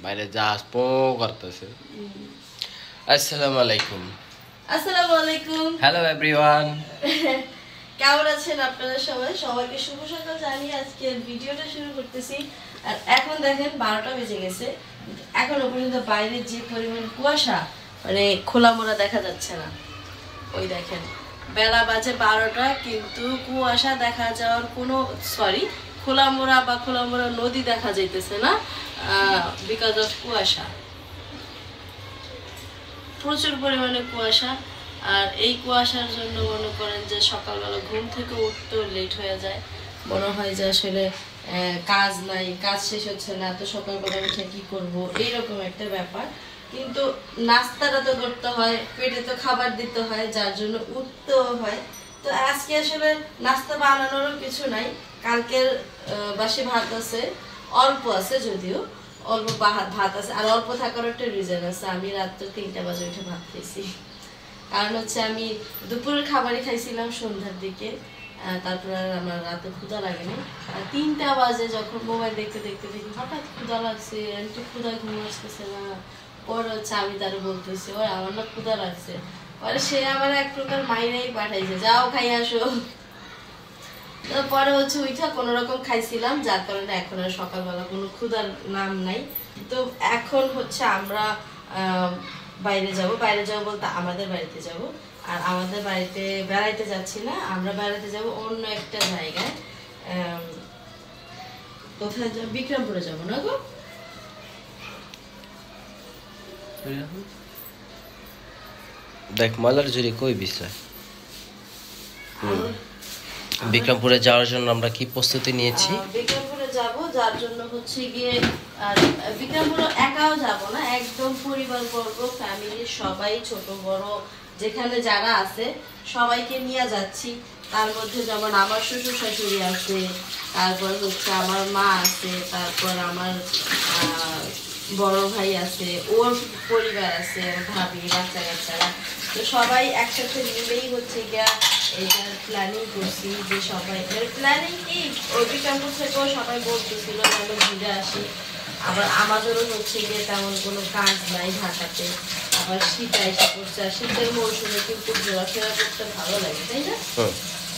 বাইরে জাহাজ পো করতেছে। আসসালামু আলাইকুম। আসসালামু আলাইকুম। Hello everyone. কেমন আছেন আপনারা সবাই? সবাইকে শুভ সকাল জানিয়ে আজকে ভিডিওটা শুরু করতেছি। আর এখন দেখেন 12টা বেজে গেছে, এখনো পর্যন্ত বাইরে যে পরিমাণ কুয়াশা, মানে খোলা মোড়া দেখা যাচ্ছে না। ওই দেখেন বেলা বাজে 12টা, কিন্তু কুয়াশা দেখা যাওয়ার কোনো খোলা মোড়া নদী দেখা যাইতেছে না, বিকজ অফ কুয়াশা। প্রচুর পরিমাণে কুয়াশা। আর এই কুয়াশার জন্য মনে করেন যে সকালবেলা ঘুম থেকে উঠতেও লেট হয়ে যায়, মনে হয় যে আসলে কাজ নাই, কাজ শেষ হচ্ছে না, এত সকালবেলা উঠে কি করব, এইরকম একটা ব্যাপার। কিন্তু নাস্তাটা তো করতে হয়, পেটে তো খাবার দিতে হয়, যার জন্য উঠতেও হয়। তো আজকে আসলে নাস্তা বানানোরও কিছু নাই। কালকের বাসি ভাত আছে, অল্প আছে, যদিও অল্প ভাত আছে। আর অল্প থাকার একটা রিজন আছে, আমি রাত্রে 3টা বাজে উঠে ভাত খাইছি। কারণ হচ্ছে আমি দুপুরের খাবারই খাইছিলাম সন্ধ্যার দিকে, তারপর আর আমার রাতে ক্ষুধা লাগেনি। 3টা বাজে যখন মোবাইল দেখতে দেখতে দেখি হঠাৎ ক্ষুধা লাগছে, একটু ক্ষুধা ঘুম আসতেছে না। পরে হচ্ছে আমি তার বলতেছি, ওই আমার না ক্ষুধা লাগছে। পরে সে আমার এক প্রকার মাইরাই পাঠাইছে, যাও খাই আসো। পরে হচ্ছে ওইটা কোনো রকম খাইছিলাম, যার কারণে এখন আর সকালবেলা কোনো ক্ষুধার নাম নাই। তো এখন হচ্ছে আমরা বাইরে যাব বলতে আমাদের বাড়িতে যাব। আর আমাদের বাড়িতে বেড়াইতে যাচ্ছি না, আমরা বেড়াইতে যাব অন্য একটা জায়গায়। কোথায় যাব? বিক্রমপুরে যাব না গো? দেখ মালার জুড়ি কই বিষয়। বিক্রমপুরে যাওয়ার জন্য আমরা কি প্রস্তুতি নিয়েছি? বিক্রমপুরে যাব, যার জন্য হচ্ছে গিয়ে, আর বিক্রমপুরে একাও যাব না, একদম পরিবারবর্গ, ফ্যামিলির সবাই, ছোট বড় যেখানে যারা আছে সবাইকে নিয়ে যাচ্ছি। তার মধ্যে যেমন আমার শ্বশুর শাশুড়ি আছে, তারপর হচ্ছে আমার মা আছে, তারপর আমার বড় ভাই আছে, ওর পরিবার আছে, ভাবি, বাচ্চা কাচ্চারা। তো সবাই একসাথে মিলেই হচ্ছে গিয়া এইটার প্ল্যানিং করছি, যে সবাই প্ল্যানিং কি, ওই বিক্রমপুর থেকেও সবাই বলতেছিল যেন ঘুরে আসি। আবার আমাদেরও হচ্ছে গিয়ে তেমন কোনো কাজ নাই ঢাকাতে, আবার শীত এসে পড়ছে, আর শীতের মৌসুমে কিন্তু ঘোরাফেরা করতে ভালো লাগে, তাই না?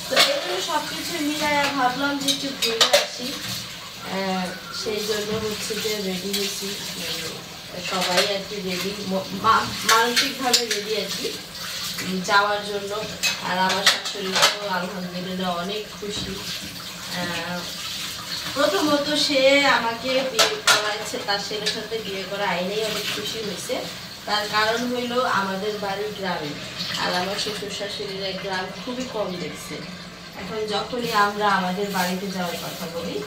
তো এগুলো সবকিছু মিলাইয়া ভাবলাম যে একটু ঘুরে আসি। সেই জন্য হচ্ছে যে রেডি হয়েছি, সবাই আর কি রেডি, মানসিকভাবে রেডি আর কি যাওয়ার জন্য। আর আমার শাশুড়ি তো আলহামদুলিল্লাহ অনেক খুশি। প্রথমত সে আমাকে বিয়ে করাচ্ছে, তার ছেলের সাথে বিয়ে করা আইনেই অনেক খুশি হয়েছে। তার কারণ হইল আমাদের বাড়ি গ্রামে, আর আমার শ্বশুর শাশুড়ির গ্রাম খুবই কম দেখছে। এখন যখনই আমরা আমাদের বাড়িতে যাওয়ার কথা বলি,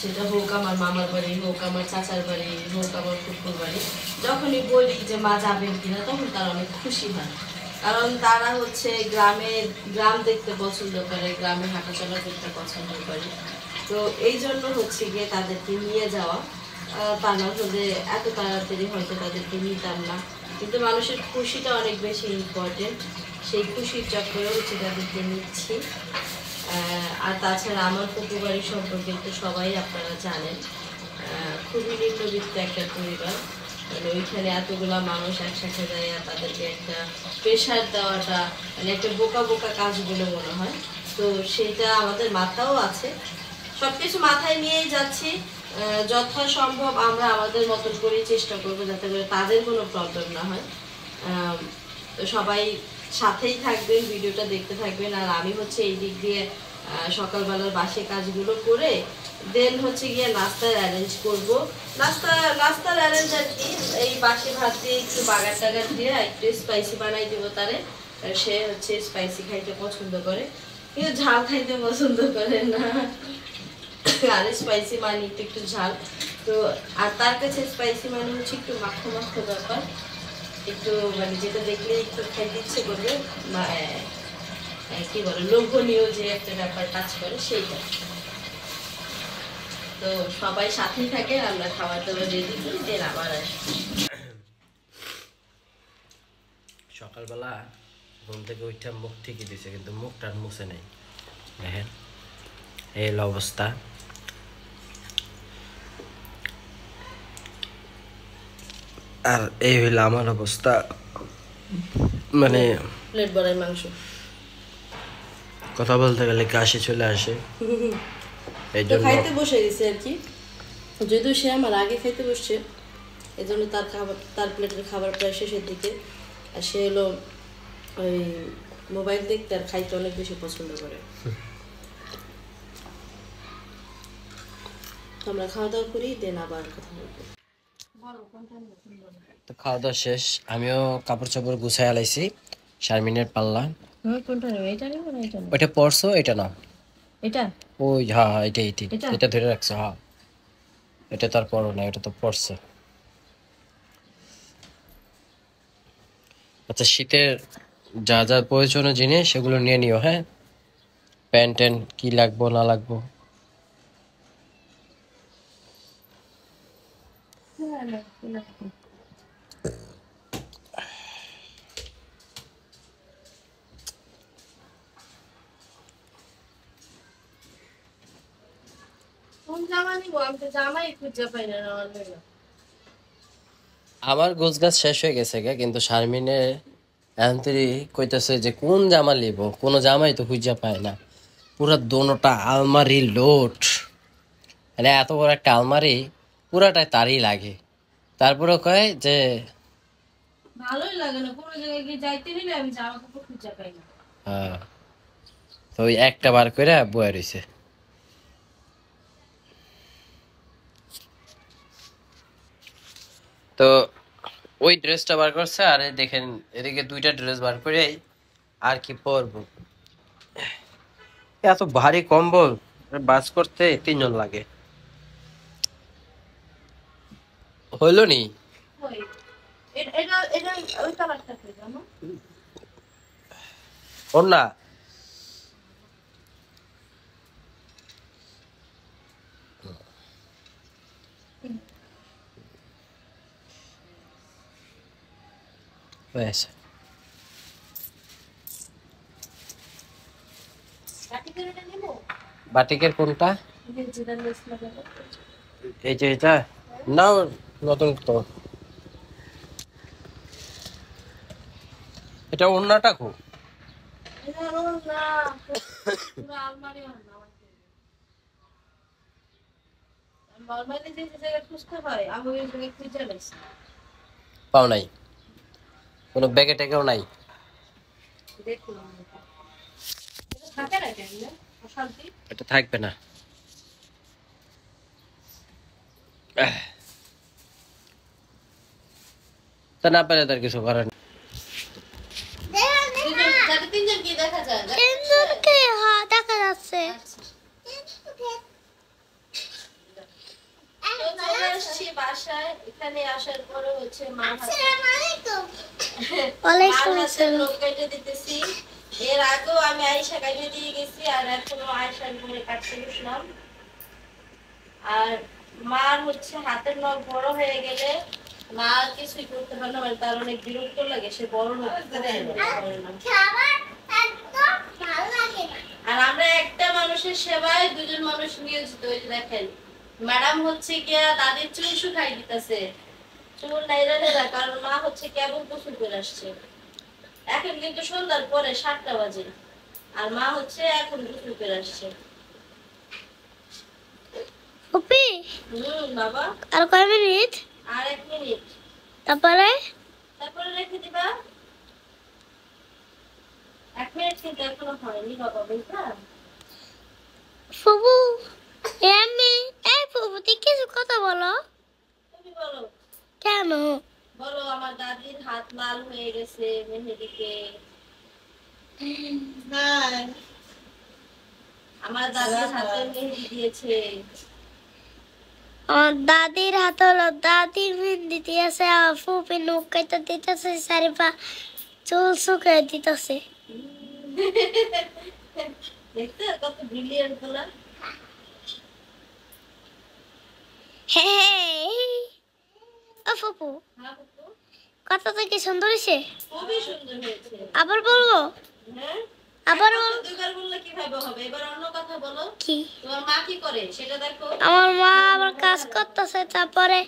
সেটা হোক আমার মামার বাড়ি, হোক আমার চাচার বাড়ি, হোক আমার ফুফুর বাড়ি, যখনই বলি যে মা যাবেন কিনা, তখন তারা অনেক খুশি হয়। কারণ তারা হচ্ছে গ্রাম দেখতে পছন্দ করে, গ্রামে হাঁটাচলা করতে পছন্দ করে। তো এই জন্য হচ্ছে গিয়ে তাদেরকে নিয়ে যাওয়া। তা না হলে এত তাড়াতাড়ি হয়তো তাদেরকে নিতাম না। কিন্তু মানুষের খুশিটা অনেক বেশি ইম্পর্টেন্ট, সেই খুশির চক্রে হচ্ছে তাদেরকে নিচ্ছি। আর তাছাড়া আমার ফুপু বাড়ি সম্পর্কে তো সবাই আপনারা জানেন, খুবই নিম্নবিত্ত একটা পরিবার। মানে ওইখানে এতগুলা মানুষ একসাথে যায়, তাদেরকে একটা প্রেশার দেওয়াটা মানে একটা বোকা বোকা কাজ বলে মনে হয়। তো সেটা আমাদের মাথাও আছে, সবকিছু মাথায় নিয়েই যাচ্ছি। যথাসম্ভব আমরা আমাদের মতন করেই চেষ্টা করবো যাতে করে তাদের কোনো প্রবলেম না হয়। সবাই সাথেই থাকবেন, ভিডিওটা দেখতে থাকবেন। আর আমি হচ্ছে এই দিক দিয়ে সকালবেলার বাসি কাজগুলো করে দেন হচ্ছে গিয়ে নাস্তার অ্যারেঞ্জ করব। নাস্তার অ্যারেঞ্জ আর কি, এই বাসি ভাত দিয়ে একটু বাগার টাগার দিয়ে একটু স্পাইসি বানাই দেবো তারে। সে হচ্ছে স্পাইসি খাইতে পছন্দ করে, কিন্তু ঝাল খাইতে পছন্দ করে না। আর স্পাইসি মানে একটু ঝাল। তো আর তার কাছে স্পাইসি মানে হচ্ছে একটু মাখো মাখো ব্যাপার, একটু মানে যেটা দেখলে একটু খাইতে ইচ্ছে করবে, কি বলে লোভনীয় যে একটা ব্যাপার কাজ করে, সেইটা। তো সবাই সাথেই থাকে, আমরা খাবার দাবার রেডি করি, দেন আবার আসি। সকালবেলা ঘুম থেকে উঠে মুখ ঠিকই দিছে, কিন্তু মুখটা মুছে নেই। দেখেন এই অবস্থা। আর এই হইলো আমার অবস্থা, মানে প্লেট ভরাই মাংস। কথা বলতে গেলে কাশি চলে আসে, এই তো জন্য খাইতে বসে গেছে আর কি, যদিও সে আমার আগে খাইতে বসছে, এই জন্য তার খাবার, তার প্লেটের খাবার প্রায় শেষের দিকে। আর সে হলো ওই মোবাইল দেখতে আর খাইতে অনেক বেশি পছন্দ করে। তো আমরা খাওয়া দাওয়া করি, দেন আবার কথা বলবো। তো খাওয়া দাওয়া শেষ, আমিও কাপড় চাপড় গুছাই আলাইছি। শারমিনের পাল্লা, কোনটা নেবে, এটা নেবো না এটা নেবো? ওইটা পরছো, এটা না, এটা ওই হ্যাঁ হ্যাঁ এটা এইটি, এটা? এটা ধরে রাখছো, হ্যাঁ এটা তার পরো না, এটা তো পরছো। আচ্ছা, শীতের যা যা প্রয়োজনীয় জিনিস সেগুলো নিয়ে নিও, হ্যাঁ, প্যান্ট ট্যান্ট কি লাগবো না লাগবো। কোন জামা নিবো? আমি তো জামাই খুঁজে পাই না নেওয়ার জন্য। আমার গোছ গাছ শেষ হয়ে গেছে গে, কিন্তু শারমিনে এন্তরি কইতেছে যে কোন জামা লিব, কোনো জামাই তো খুঁজে পায় না। পুরা দোনোটা আলমারি লোড, মানে এত বড় একটা আলমারি পুরাটাই তারই লাগে। তারপরে কয় যে ভালোই লাগে না, কোনো জায়গায় গিয়ে যাইতে নিলে আমি জামা কাপড় খুঁজে পাই না। হ্যাঁ, তো ওই একটা বার করে বয়ে রইছে। তো ওই ড্রেসটা বার করছে, আর এই দেখেন এদিকে দুইটা ড্রেস বার করে আর কি পরবো। এত ভারী কম্বল বাস করতে 3 জন লাগে, হইলো নি? ওই এটা এটা ওই কালারটা কি জানো? ওর না ব্যাস। কাটি করে এটা নিবো? বাটিকের কোনটা? এই যে যেটা লেস লাগাবো। এই যে এটা না, নতুন তো এটা ওড়নাটা খুব এটা রোল না, পুরো আলমারি আর না। নরমালি যে যে জায়গায় খুঁজতে হয় আমি ওই জায়গায় খুঁজে লাইছি। পাও নাই, কোনো ব্যাগে ট্যাগেও নাই। দেখুন এটা থাকে না কেন না অশান্তি। এটা থাকবে না। তা না পারে তার কিছু করার নেই। যাতে তিনজন কি দেখা যায়? তিনজনকে হ্যাঁ দেখা যাচ্ছে। তো চলে আসছি বাসায়। এখানে আসার পরে হচ্ছে মা ওয়ালাইকুম হাতে আসসালাম। লোক কেটে দিতেছি। এর আগেও আমি আয়সা কাটে দিয়ে গেছি, আর এখনো আয়সার করে কাটতে বসলাম। আর মার হচ্ছে হাতের নখ বড় হয়ে গেলে মা আর কিছুই করতে পারে না, মানে তার অনেক বিরক্ত লাগে, সে বড় নখ দেয় না। আর আমরা একটা মানুষের সেবায় দুজন মানুষ নিয়োজিত। ওই যে দেখেন ম্যাডাম হচ্ছে গিয়া দাদির চুল শুকাই দিতেছে, চুল নাইরা নেরা, কারণ মা হচ্ছে কেবল গোসল করে আসছে। এখন কিন্তু সন্ধ্যার পরে 7টা বাজে, আর মা হচ্ছে এখন গোসল করে আসছে। ফুপি বাবা আর কয় মিনিট? আর 1 মিনিট, তারপরে তারপরে রেখে দিবা। 1 মিনিট কিন্তু এখনো হয়নি বাবা, বুঝলা? ফুপু আমি এই ফুপু তুই কিছু কথা বলো। তুমি বলো, কেন? বলো আমার দাদির হাত লাল হয়ে গেছে মেহেদিতে। আমার দাদির হাতে মেহেদি দিয়েছে। আমার দাদির হাত হলো, দাদি মেহেন্দি দিতেছে, আর ফুপি নখ কেটে দিতেছে, চারিপা চুল শুকিয়ে দিতেছে। দেখতে কত ব্রিলিয়ান্ট গুলা। ও ফুপু হ্যাঁ বাপু, কথাটা কি সুন্দর হয়েছে? খুবই সুন্দর হয়েছে। আবার বলবো? হ্যাঁ, আবার এখন বল। তো দুইবার বললে কিভাবে হবে? এবার অন্য কথা বলো। কি? তোমার মা কি করে সেটা দেখো। আমার মা আবার কাজ করতেছে, তারপরে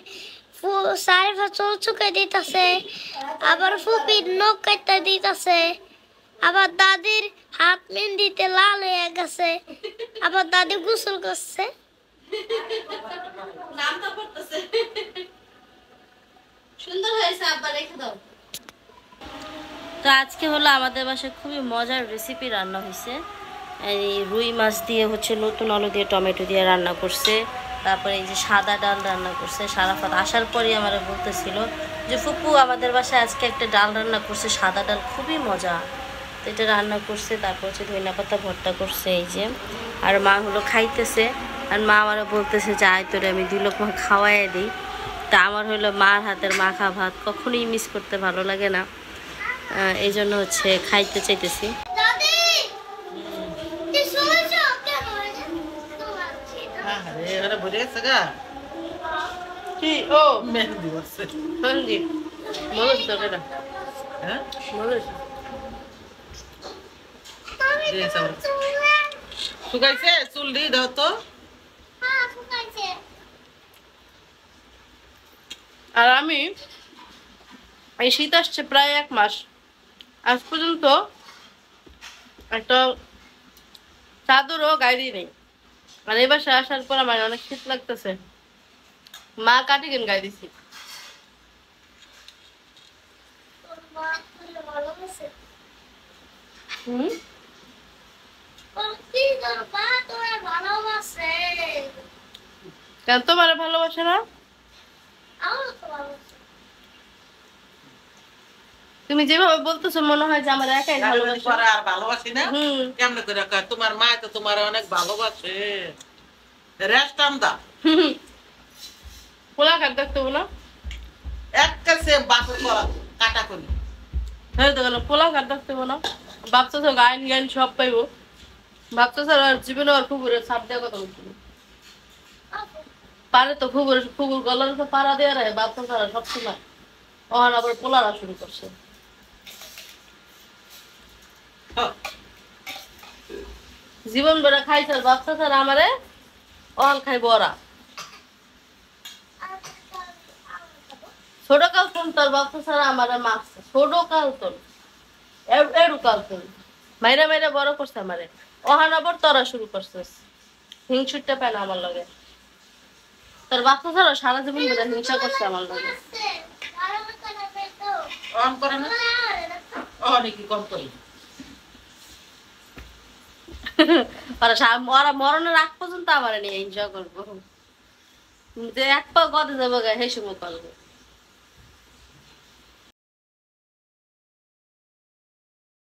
সারিফা চুল চুকে দিতেছে, আবার ফুপির নখ কাটতে দিতেছে, আবার দাদির হাত মেহেন্দিতে লাল হয়ে গেছে, আবার দাদি গোসল করছে। নামটা পড়তেছে। সুন্দর হয়েছে, আব্বা রেখে দাও। তো আজকে হলো আমাদের বাসায় খুবই মজার রেসিপি রান্না হয়েছে। এই রুই মাছ দিয়ে হচ্ছে নতুন আলু দিয়ে টমেটো দিয়ে রান্না করছে। তারপরে এই যে সাদা ডাল রান্না করছে। সারাফাত আসার পরেই আমার বলতেছিল যে ফুপু আমাদের বাসায় আজকে একটা ডাল রান্না করছে, সাদা ডাল, খুবই মজা। তো এটা রান্না করছে। তারপর হচ্ছে ধনিয়া পাতা ভর্তা করছে এই যে। আর মা হলো খাইতেছে। আর মা আমার বলতেছে যে আয় তোরে আমি 2 লোকমা খাওয়াই দিই। তা আমার হলো মার হাতের মাখা ভাত কখনোই মিস করতে ভালো লাগে না, এই জন্য হচ্ছে খাইতে চাইতেছি। কি ও মেহেন্দি বলছে মেহেন্দি মনোজ তো এটা হ্যাঁ মনোজ শুকাইছে চুল দিয়ে দাও তো। আর আমি এই শীত আসছে প্রায় 1 মাস, আজ পর্যন্ত একটা চাদরও গায়ে দিই নেই। আর এই বাসায় আসার পর আমার অনেক শীত লাগতেছে, মা কার্ডিগান গায়ে দিছি। কেন তোমার ভালোবাসে না? তুমি যেভাবে বলতেছো মনে হয় যে আমার একাই ভালোবাসে। আর ভালোবাসি না কেমনে করে কয়? তোমার মা তো তোমার অনেক ভালোবাসে। রেস্ট আমদা পোলা কাট দেখতে না একটা সেম বাসর করা কাটা করি। হ্যাঁ তো গেল পোলা কাট দেখতে না, ভাবছো তো গাইন গাইন সব পাইবো, ভাবছো স্যার আর জীবনে আর কুকুরের সাপ দেওয়ার কথা বলছিল পারে তো কুকুর গলার উপর পাড়া দেওয়া রায়, ভাবছো স্যার সবসময় ওখানে আবার পোলারা শুরু করছে। জীবন বেড়া খাইছে বাচ্চা স্যার আমারে অল খাইব ওরা। ছোট কালতন তোর বাচ্চা স্যার আমারে মারছে, ছোট কালতন এরু কালতন মাইরা মাইরা বড় করছে আমারে, ওখানে আবার তোরা শুরু করছিস হিংসুটটা পায় না আমার লগে। তোর বাচ্চা স্যার সারা জীবন বেড়া হিংসা করছে আমার লগে। অন করে না অনেক কম করি। ওরা মরণের আগ পর্যন্ত আমার নিয়ে হিংসা করবো, যে এক পা গদে যাবো গায়ে সেই সময় করবো।